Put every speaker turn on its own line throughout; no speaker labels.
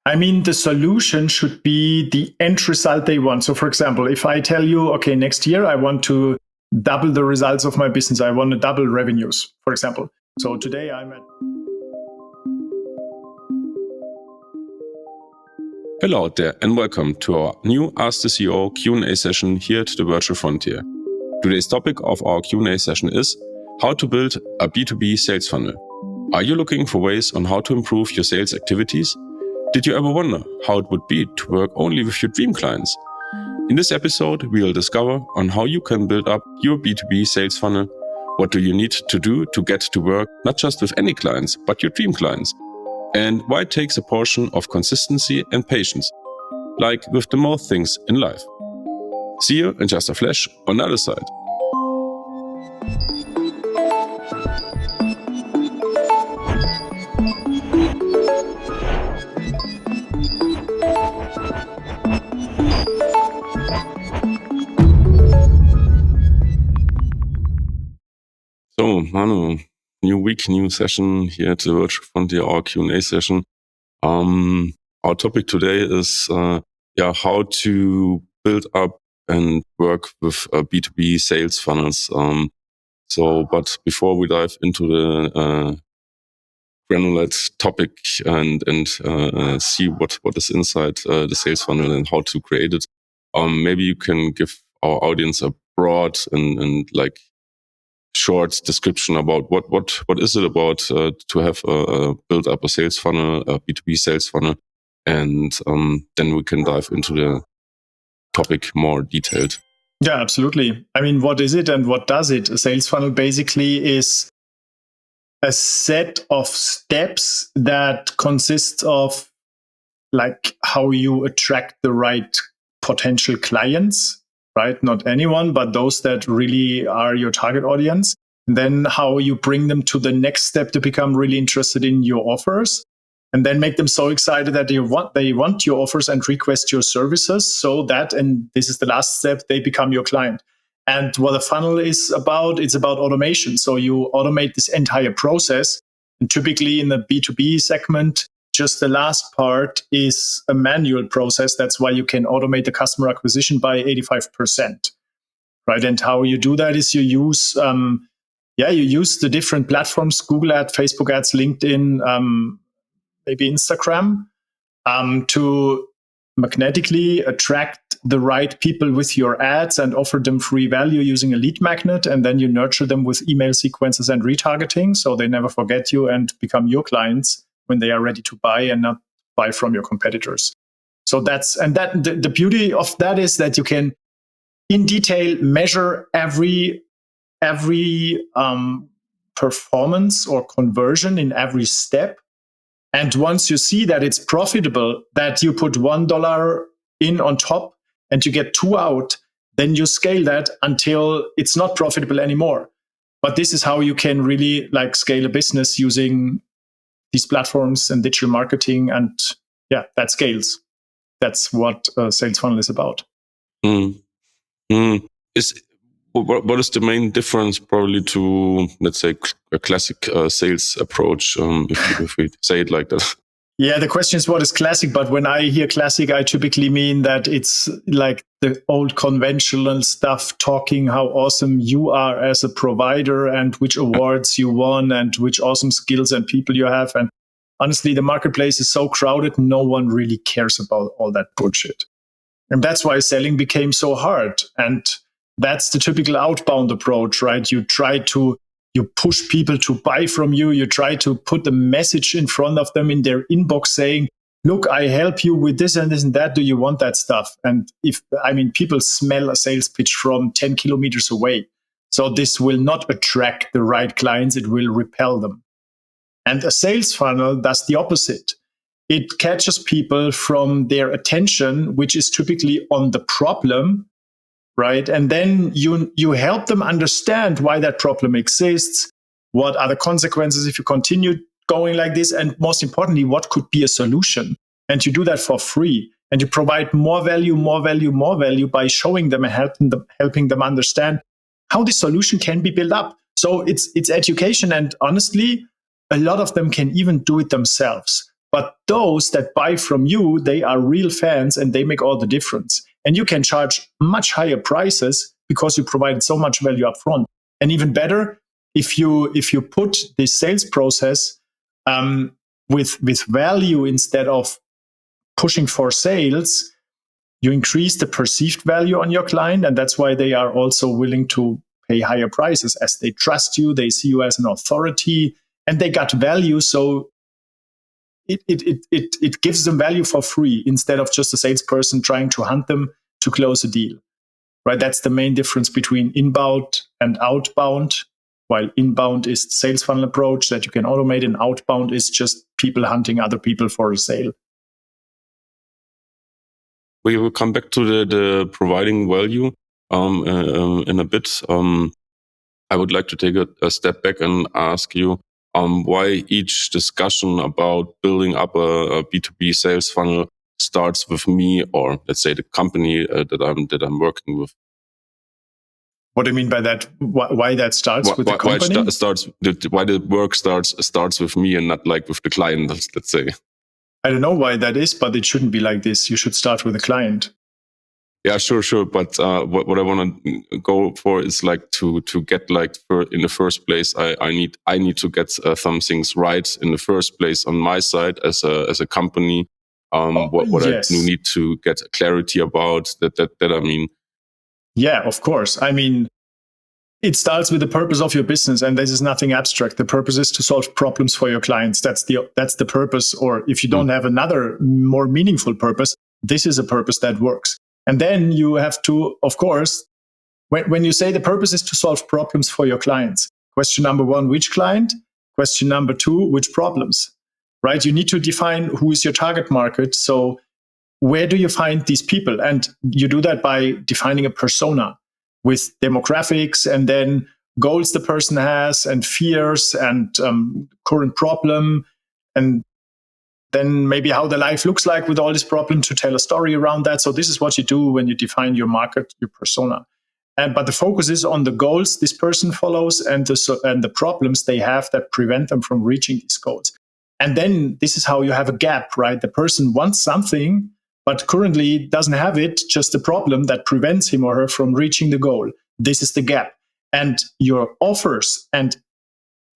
I mean, the solution should be the end result they want. So for example, if I tell you, okay, next year I want to double the results of my business, I want to double revenues, for example. So today I'm at...
Hello out there and welcome to our new Ask the CEO Q&A session here at the Virtual Frontier. Today's topic of our Q&A session is how to build a B2B sales funnel. Are you looking for ways on how to improve your sales activities? Did you ever wonder how it would be to work only with your dream clients? In this episode, we will discover on how you can build up your B2B sales funnel. What do you need to do to get to work not just with any clients, but your dream clients? And why it takes a portion of consistency and patience, like with the most things in life. See you in just a flash on the other side. So, Manu, new week, new session here at the Virtual Frontier, our Q&A session. Our topic today is how to build up and work with B2B sales funnels. But before we dive into the granular topic and see what is inside the sales funnel and how to create it, maybe you can give our audience a broad and like short description about what is it about to have build up a sales funnel, a B2B sales funnel, and then we can dive into the topic more detailed.
Yeah, absolutely. I mean, what is it and what does it? A sales funnel basically is a set of steps that consists of like how you attract the right potential clients, right? Not anyone, but those that really are your target audience. And then how you bring them to the next step to become really interested in your offers. And then make them so excited that they want your offers and request your services so that, and this is the last step, they become your client. And what a funnel is about, it's about automation. So you automate this entire process. And typically in the B2B segment, just the last part is a manual process. That's why you can automate the customer acquisition by 85%. Right. And how you do that is you use the different platforms, Google Ads, Facebook Ads, LinkedIn, maybe Instagram, to magnetically attract the right people with your ads and offer them free value using a lead magnet. And then you nurture them with email sequences and retargeting so they never forget you and become your clients when they are ready to buy and not buy from your competitors. So the beauty of that is that you can in detail measure every performance or conversion in every step. And once you see that it's profitable, that you put $1 in on top and you get 2 out, then you scale that until it's not profitable anymore. But this is how you can really like scale a business using these platforms and digital marketing. And yeah, that scales. That's what a sales funnel is about.
What is the main difference probably to, let's say, a classic sales approach, if we say it like that?
Yeah, the question is what is classic, but when I hear classic, I typically mean that it's like the old conventional stuff, talking how awesome you are as a provider and which awards you won and which awesome skills and people you have. And honestly, the marketplace is so crowded, no one really cares about all that bullshit. And that's why selling became so hard. And that's the typical outbound approach, right? You push people to buy from you. You try to put the message in front of them in their inbox saying, look, I help you with this and this and that. Do you want that stuff? And people smell a sales pitch from 10 kilometers away. So this will not attract the right clients. It will repel them. And a sales funnel does the opposite. It catches people from their attention, which is typically on the problem, right? And then you help them understand why that problem exists, what are the consequences if you continue going like this, and most importantly, what could be a solution. And you do that for free. And you provide more value by showing them and helping them understand how the solution can be built up. So it's education. And honestly, a lot of them can even do it themselves. But those that buy from you, they are real fans and they make all the difference. And you can charge much higher prices because you provided so much value up front. And even better, if you put this sales process with value instead of pushing for sales, you increase the perceived value on your client. And that's why they are also willing to pay higher prices, as they trust you, they see you as an authority, and they got value. So it gives them value for free instead of just a salesperson trying to hunt them to close a deal, right? That's the main difference between inbound and outbound. While inbound is the sales funnel approach that you can automate, and outbound is just people hunting other people for a sale.
We will come back to the providing value in a bit. I would like to take a step back and ask you why each discussion about building up a B2B sales funnel starts with me, or let's say the company that I'm working with.
What do you mean by that? Why that starts with the company?
Why the work starts with me and not like with the client, let's say.
I don't know why that is, but it shouldn't be like this. You should start with the client.
Yeah, sure. But what I want to go for is like to get like in the first place, I need to get some things right in the first place on my side as a company. What yes. I need to get clarity about that I mean.
Yeah, of course. I mean, it starts with the purpose of your business, and this is nothing abstract. The purpose is to solve problems for your clients. That's the purpose. Or if you don't have another more meaningful purpose, this is a purpose that works. And then you have to, of course, when you say the purpose is to solve problems for your clients, question number one, which client? Question number two, which problems, right? You need to define who is your target market. So where do you find these people? And you do that by defining a persona with demographics and then goals the person has and fears and current problem, and then maybe how the life looks like with all this problem to tell a story around that. So this is what you do when you define your market, your persona. But the focus is on the goals this person follows and the problems they have that prevent them from reaching these goals. And then this is how you have a gap, right? The person wants something, but currently doesn't have it, just a problem that prevents him or her from reaching the goal. This is the gap. And your offers, and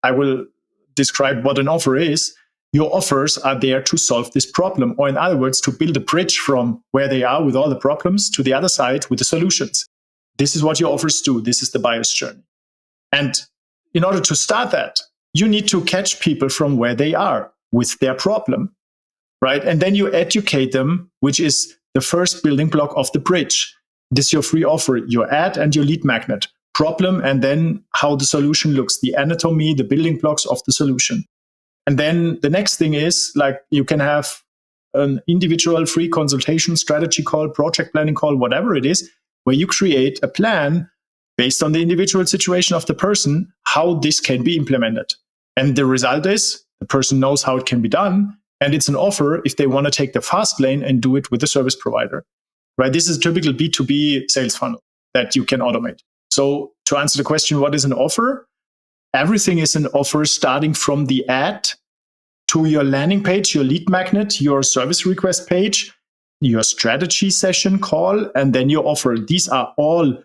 I will describe what an offer is, your offers are there to solve this problem, or in other words, to build a bridge from where they are with all the problems to the other side with the solutions. This is what your offers do. This is the buyer's journey. And in order to start that, you need to catch people from where they are with their problem, right? And then you educate them, which is the first building block of the bridge. This is your free offer, your ad and your lead magnet. Problem, and then how the solution looks, the anatomy, the building blocks of the solution. And then the next thing is, like, you can have an individual free consultation, strategy call, project planning call, whatever it is, where you create a plan based on the individual situation of the person, how this can be implemented. And the result is the person knows how it can be done. And it's an offer if they want to take the fast lane and do it with a service provider, right? This is a typical B2B sales funnel that you can automate. So to answer the question, what is an offer? Everything is an offer, starting from the ad to your landing page, your lead magnet, your service request page, your strategy session call, and then your offer. These are all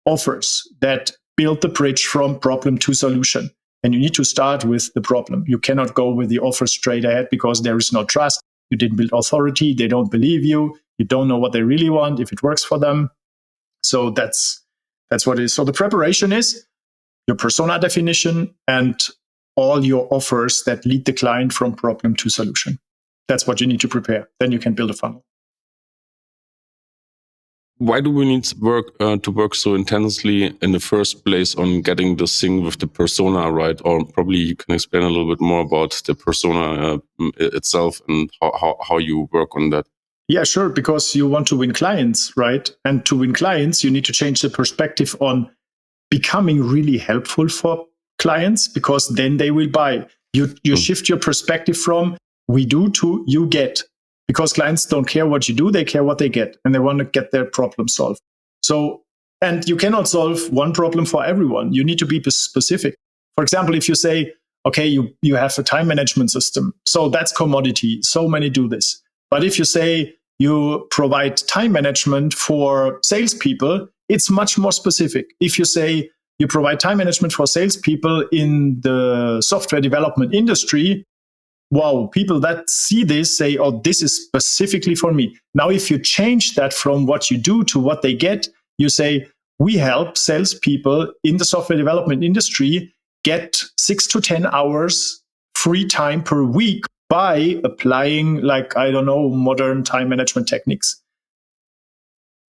offers that build the bridge from problem to solution. And you need to start with the problem. You cannot go with the offer straight ahead because there is no trust. You didn't build authority. They don't believe you. You don't know what they really want, if it works for them. So that's what it is. So the preparation is your persona definition and all your offers that lead the client from problem to solution. That's what you need to prepare. Then you can build a funnel.
Why do we need to work so intensely in the first place on getting this thing with the persona right? Or probably you can explain a little bit more about the persona itself and how you work on that.
Yeah, sure. Because you want to win clients, right? And to win clients, you need to change the perspective on becoming really helpful for clients, because then they will buy. You shift your perspective from we do to you get, because clients don't care what you do, they care what they get, and they want to get their problem solved. So, and you cannot solve one problem for everyone. You need to be specific. For example, if you say, okay, you have a time management system. So that's commodity. So many do this. But if you say you provide time management for salespeople, it's much more specific. If you say you provide time management for salespeople in the software development industry, wow, people that see this say, oh, this is specifically for me. Now, if you change that from what you do to what they get, you say, we help salespeople in the software development industry get 6 to 10 hours free time per week by applying, like, I don't know, modern time management techniques.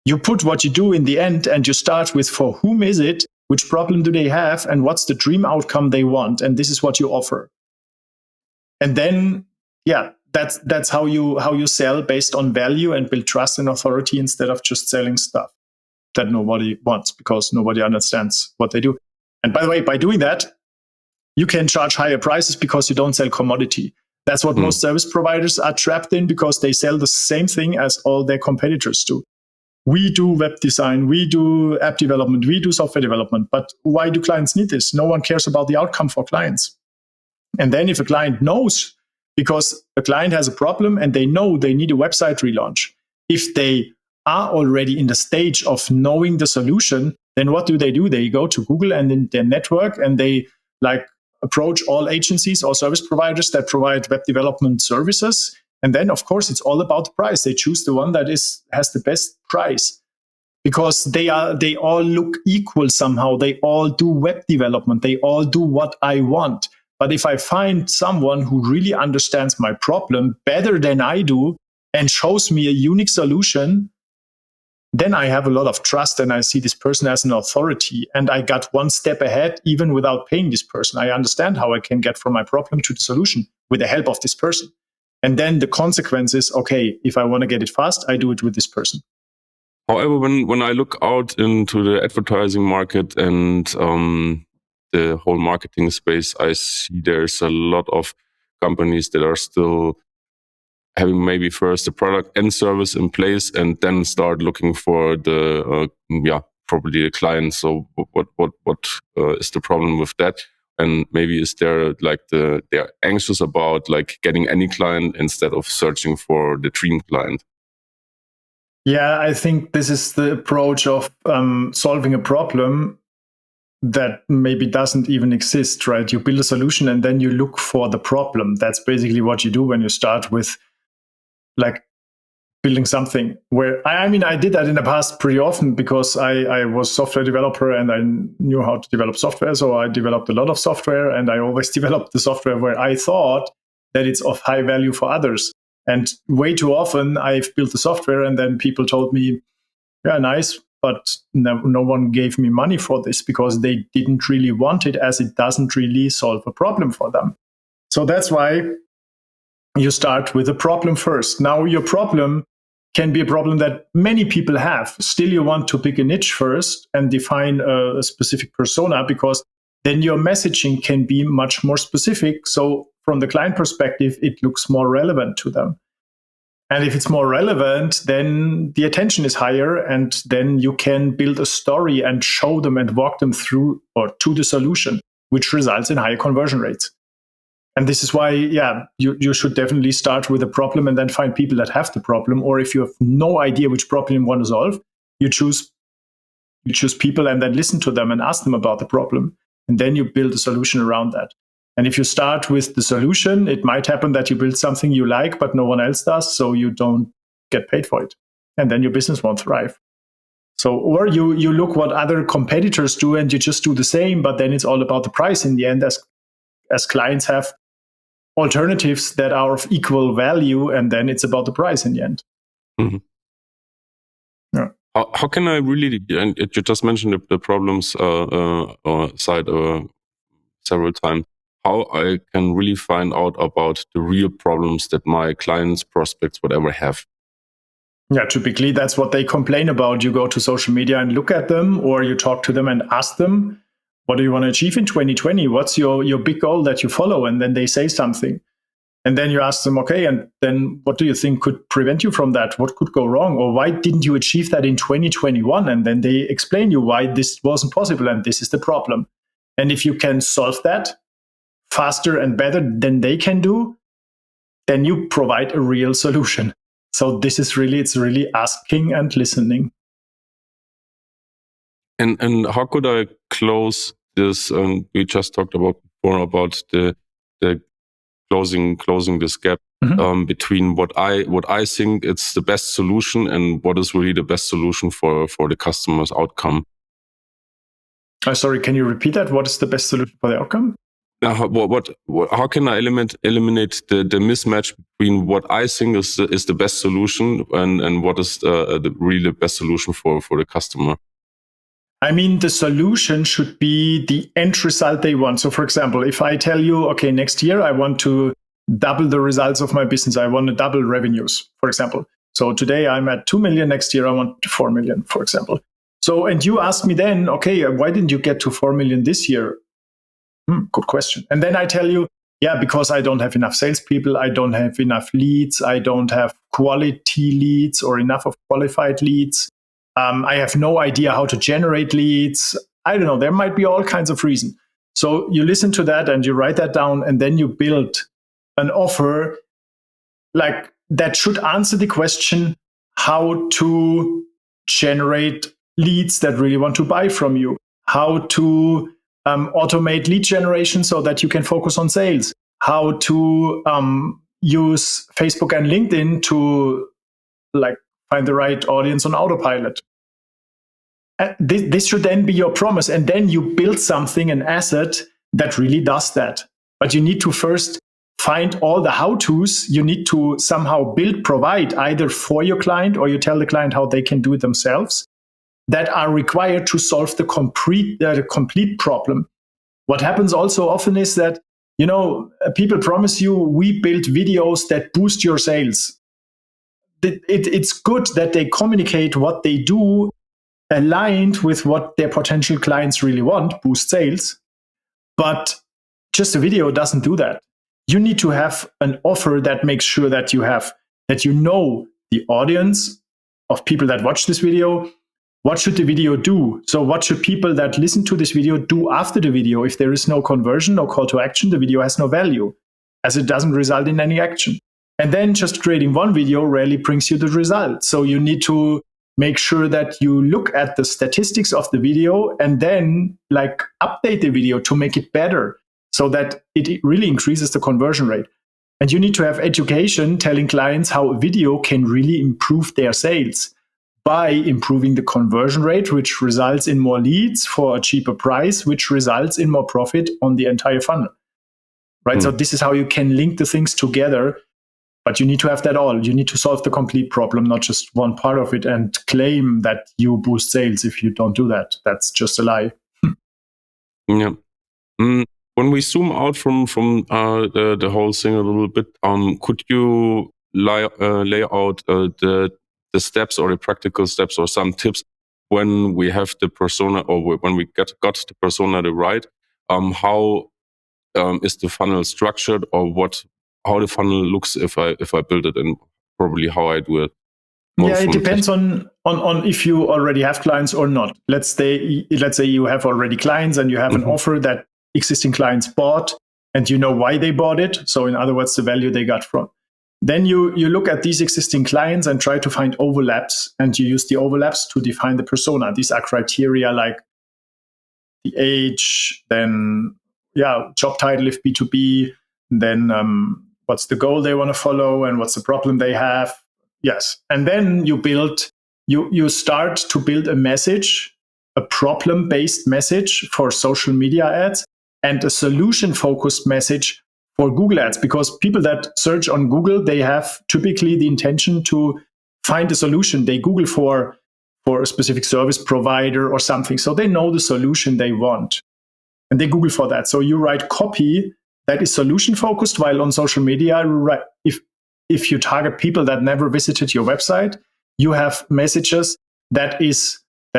You put what you do in the end and you start with for whom is it, which problem do they have, and what's the dream outcome they want, and this is what you offer. And then, yeah, that's how you sell based on value and build trust and authority instead of just selling stuff that nobody wants because nobody understands what they do. And by the way, by doing that, you can charge higher prices because you don't sell commodity. That's what most service providers are trapped in because they sell the same thing as all their competitors do. We do web design, we do app development, we do software development. But why do clients need this? No one cares about the outcome for clients. And then if a client knows, because a client has a problem and they know they need a website relaunch, if they are already in the stage of knowing the solution, then what do? They go to Google and in their network and they like approach all agencies or service providers that provide web development services. And then, of course, it's all about the price. They choose the one that has the best price because they all look equal somehow. They all do web development. They all do what I want. But if I find someone who really understands my problem better than I do and shows me a unique solution, then I have a lot of trust and I see this person as an authority. And I got one step ahead even without paying this person. I understand how I can get from my problem to the solution with the help of this person. And then the consequence is, okay, if I want to get it fast, I do it with this person.
However, when I look out into the advertising market and the whole marketing space, I see there's a lot of companies that are still having maybe first the product and service in place and then start looking for the probably the client. So what is the problem with that? And maybe is there like they're anxious about like getting any client instead of searching for the dream client?
Yeah, I think this is the approach of solving a problem that maybe doesn't even exist, right? You build a solution and then you look for the problem. That's basically what you do when you start with like building something where, I mean, I did that in the past pretty often because I was software developer and I knew how to develop software. So I developed a lot of software and I always developed the software where I thought that it's of high value for others. And way too often I've built the software and then people told me, yeah, nice, but no one gave me money for this because they didn't really want it as it doesn't really solve a problem for them. So that's why you start with a problem first. Now your problem can be a problem that many people have. Still, you want to pick a niche first and define a specific persona because then your messaging can be much more specific. So from the client perspective, it looks more relevant to them. And if it's more relevant, then the attention is higher and then you can build a story and show them and walk them through or to the solution, which results in higher conversion rates. And this is why, you should definitely start with a problem and then find people that have the problem. Or if you have no idea which problem you want to solve, you choose people and then listen to them and ask them about the problem. And then you build a solution around that. And if you start with the solution, it might happen that you build something you like, but no one else does, so you don't get paid for it. And then your business won't thrive. So, or you look what other competitors do and you just do the same, but then it's all about the price in the end as clients have alternatives that are of equal value, and then it's about the price in the end.
Mm-hmm. Yeah. How can I really, and you just mentioned the problems side several times, how I can really find out about the real problems that my clients, prospects, whatever have?
Yeah, typically that's what they complain about. You go to social media and look at them, or you talk to them and ask them, what do you want to achieve in 2020? What's your big goal that you follow? And then they say something. And then you ask them, okay, and then what do you think could prevent you from that? What could go wrong? Or why didn't you achieve that in 2021? And then they explain you why this wasn't possible and this is the problem. And if you can solve that faster and better than they can do, then you provide a real solution. So this is it's really asking and listening.
And how could I close this? We just talked about before about the closing this gap between what I think it's the best solution and what is really the best solution for the customer's outcome.
Sorry, can you repeat that? What is the best solution for the outcome?
How can I eliminate the mismatch between what I think is the best solution and what is the really best solution for the customer?
I mean, the solution should be the end result they want. So for example, if I tell you, okay, next year I want to double the results of my business, I want to double revenues, for example. So today I'm at 2 million, next year I want 4 million, for example. So, and you ask me then, okay, why didn't you get to 4 million this year? Good question. And then I tell you, yeah, because I don't have enough salespeople, I don't have enough leads, I don't have quality leads or enough of qualified leads. I have no idea how to generate leads. I don't know. There might be all kinds of reasons. So you listen to that and you write that down, and then you build an offer like that should answer the question how to generate leads that really want to buy from you, how to automate lead generation so that you can focus on sales, how to use Facebook and LinkedIn to find the right audience on autopilot. This should then be your promise. And then you build something, an asset that really does that. But you need to first find all the how-tos. You need to somehow provide either for your client, or you tell the client how they can do it themselves, that are required to solve the complete problem. What happens also often is that, people promise you, we build videos that boost your sales. It's good that they communicate what they do aligned with what their potential clients really want, boost sales. But just a video doesn't do that. You need to have an offer that makes sure that you know the audience of people that watch this video. What should the video do? So what should people that listen to this video do after the video? If there is no conversion, no call to action, the video has no value, as it doesn't result in any action. And then just creating one video rarely brings you the result. So you need to make sure that you look at the statistics of the video and then update the video to make it better so that it really increases the conversion rate. And you need to have education telling clients how a video can really improve their sales by improving the conversion rate, which results in more leads for a cheaper price, which results in more profit on the entire funnel. Right? So this is how you can link the things together. But you need to have that all. You need to solve the complete problem, not just one part of it, and claim that you boost sales. If you don't do that, that's just a lie.
Yeah. When we zoom out from the whole thing a little bit, could you lay out the steps or the practical steps or some tips when we have the persona, or when we got the persona right? How is the funnel structured, or how the funnel looks if I build it, and probably how I do it?
It depends on if you already have clients or not. Let's say you have already clients and you have an offer that existing clients bought, and you know why they bought it. So in other words, the value they got from. Then you look at these existing clients and try to find overlaps, and you use the overlaps to define the persona. These are criteria like the age, then job title if B2B, then what's the goal they want to follow and what's the problem they have. Yes. And then you start to build a message, a problem-based message for social media ads, and a solution-focused message for Google ads, because people that search on Google, they have typically the intention to find a solution. They Google for a specific service provider or something. So they know the solution they want, and they Google for that. So you write copy that is solution focused, while on social media, if you target people that never visited your website, you have messages that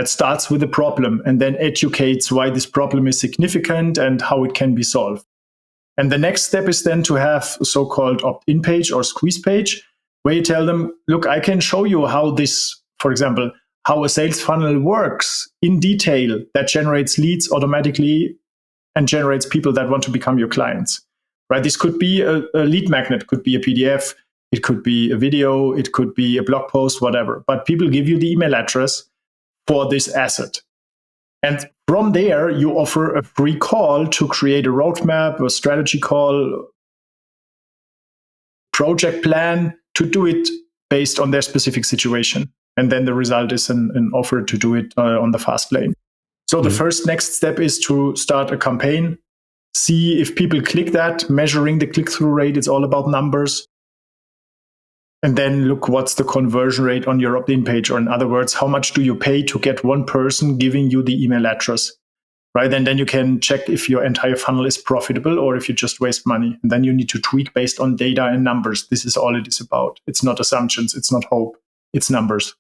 starts with a problem and then educates why this problem is significant and how it can be solved. And the next step is then to have a so-called opt-in page or squeeze page, where you tell them, look, I can show you how this, for example, how a sales funnel works in detail that generates leads automatically and generates people that want to become your clients, right? This could be a lead magnet, could be a PDF, it could be a video, it could be a blog post, whatever. But people give you the email address for this asset. And from there, you offer a free call to create a roadmap, a strategy call, project plan to do it based on their specific situation. And then the result is an offer to do it on the fast lane. So the first next step is to start a campaign, see if people click that, measuring the click-through rate. It's all about numbers. And then look what's the conversion rate on your opt-in page, or in other words, how much do you pay to get one person giving you the email address, right? And then you can check if your entire funnel is profitable or if you just waste money. And then you need to tweak based on data and numbers. This is all it is about. It's not assumptions. It's not hope. It's numbers.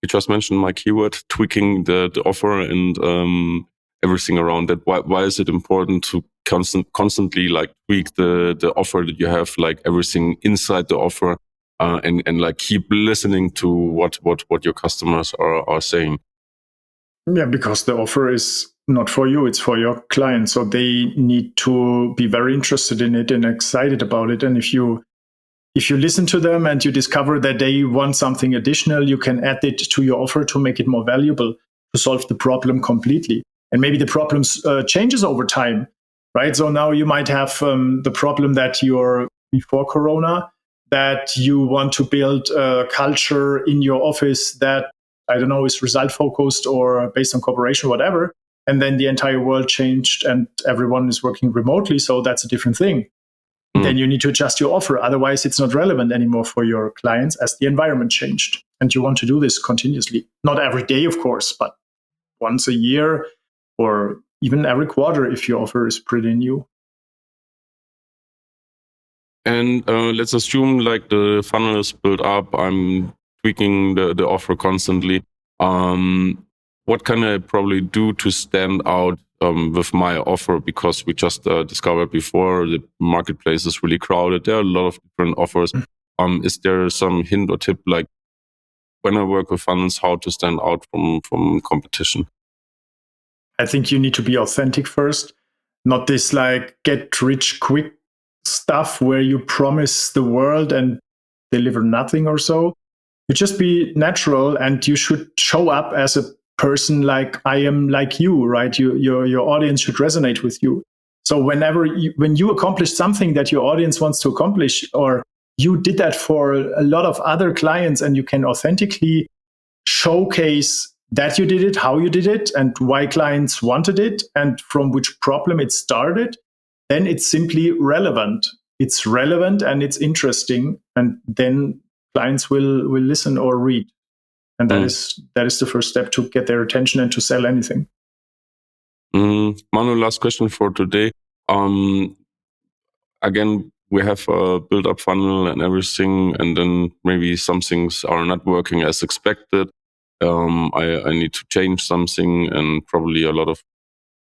You just mentioned my keyword, tweaking the offer and everything around that. Why is it important to constantly like tweak the offer that you have, like everything inside the offer, and like keep listening to what your customers are saying?
Yeah, because the offer is not for you, it's for your client. So they need to be very interested in it and excited about it. And if you listen to them and you discover that they want something additional, you can add it to your offer to make it more valuable, to solve the problem completely. And maybe the problem changes over time, right? So now you might have the problem that you're before Corona, that you want to build a culture in your office that, I don't know, is result focused or based on cooperation, whatever. And then the entire world changed and everyone is working remotely. So that's a different thing. Then you need to adjust your offer. Otherwise, it's not relevant anymore for your clients as the environment changed. And you want to do this continuously. Not every day, of course, but once a year or even every quarter if your offer is pretty new.
And let's assume like the funnel is built up. I'm tweaking the offer constantly. What can I probably do to stand out with my offer? Because we just discovered before the marketplace is really crowded. There are a lot of different offers. Is there some hint or tip, like when I work with funnels, how to stand out from competition?
I think you need to be authentic first, not this like get rich quick stuff where you promise the world and deliver nothing or so. You just be natural and you should show up as a person like I am like you, right? Your audience should resonate with you. So when you accomplish something that your audience wants to accomplish, or you did that for a lot of other clients, and you can authentically showcase that you did it, how you did it, and why clients wanted it, and from which problem it started, then it's simply relevant. It's relevant and it's interesting, and then clients will listen or read. And that is the first step to get their attention and to sell anything.
Manu, last question for today. Again, we have a build-up funnel and everything, and then maybe some things are not working as expected. I need to change something, and probably a lot of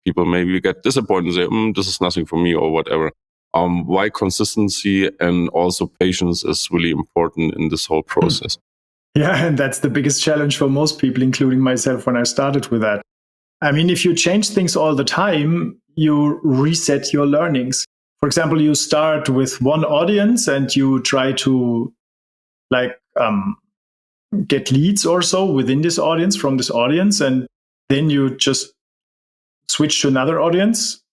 people maybe get disappointed and say, this is nothing for me or whatever. Why consistency and also patience is really important in this whole process.
Yeah, and that's the biggest challenge for most people, including myself when I started with that. I mean, if you change things all the time, you reset your learnings. For example, you start with one audience and you try to get leads or so within this audience, from this audience, and then you just switch to another audience.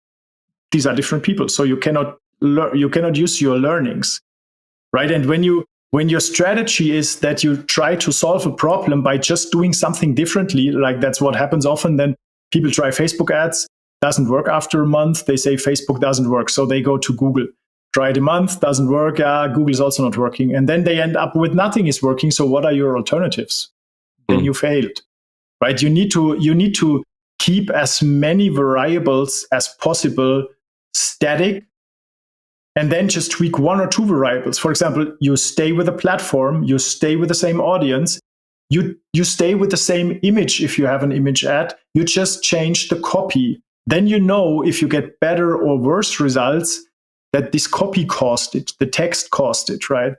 These are different people, so you cannot use your learnings, right? And when your strategy is that you try to solve a problem by just doing something differently, like that's what happens often, then people try Facebook ads, doesn't work after a month, they say Facebook doesn't work, so they go to Google. Try it a month, doesn't work, Google is also not working. And then they end up with nothing is working, so what are your alternatives? Then you failed, right? You need to keep as many variables as possible static, and then just tweak one or two variables. For example, you stay with a platform, you stay with the same audience, you stay with the same image if you have an image ad, you just change the copy. Then you know if you get better or worse results, that this copy cost it, the text cost it, right?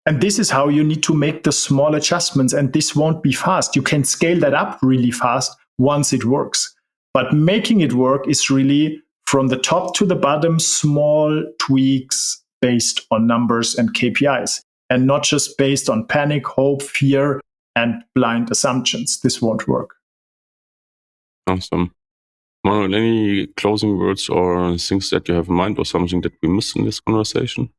And this is how you need to make the small adjustments, and this won't be fast. You can scale that up really fast once it works. But making it work is really from the top to the bottom, small tweaks based on numbers and KPIs, and not just based on panic, hope, fear, and blind assumptions. This won't work.
Awesome. Manuel, any closing words or things that you have in mind, or something that we missed in this conversation?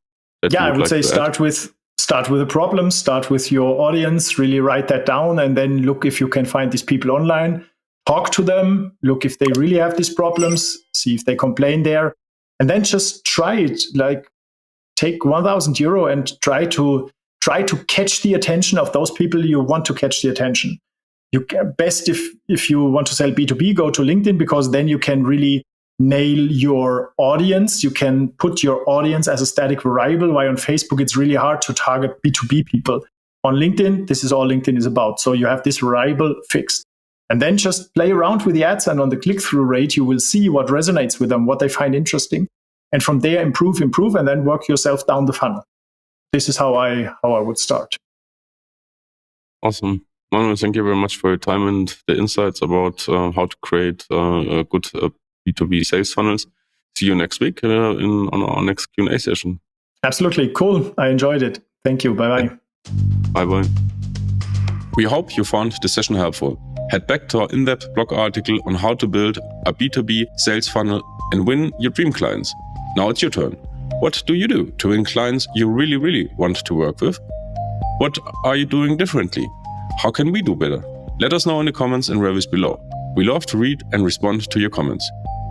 I would say start with a problem, start with your audience, really write that down, and then look if you can find these people online, talk to them, look if they really have these problems, see if they complain there, and then just try it. Like, take €1,000 and try to catch the attention of those people you want to catch the attention. You best if you want to sell B2B, go to LinkedIn, because then you can really nail your audience. You can put your audience as a static variable, while on Facebook it's really hard to target B2B people. On LinkedIn, this is all LinkedIn is about. So you have this variable fixed. And then just play around with the ads, and on the click-through rate, you will see what resonates with them, what they find interesting. And from there, improve, and then work yourself down the funnel. This is how I would start.
Awesome. Manuel, thank you very much for your time and the insights about how to create a good B2B sales funnels. See you next week on our next Q&A session.
Absolutely. Cool. I enjoyed it. Thank you. Bye-bye.
Bye-bye. We hope you found the session helpful. Head back to our in-depth blog article on how to build a B2B sales funnel and win your dream clients. Now it's your turn. What do you do to win clients you really, really want to work with? What are you doing differently? How can we do better? Let us know in the comments and reviews below. We love to read and respond to your comments.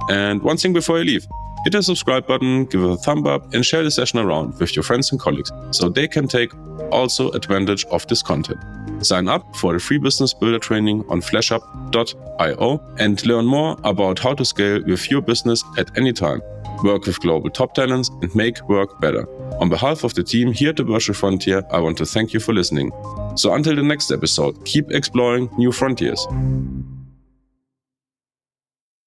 And one thing before you leave, hit the subscribe button, give it a thumb up, and share the session around with your friends and colleagues so they can take also advantage of this content. Sign up for the free business builder training on flashup.io and learn more about how to scale with your business at any time, work with global top talents, and make work better. On behalf of the team here at the Virtual Frontier, I want to thank you for listening. So until the next episode, keep exploring new frontiers.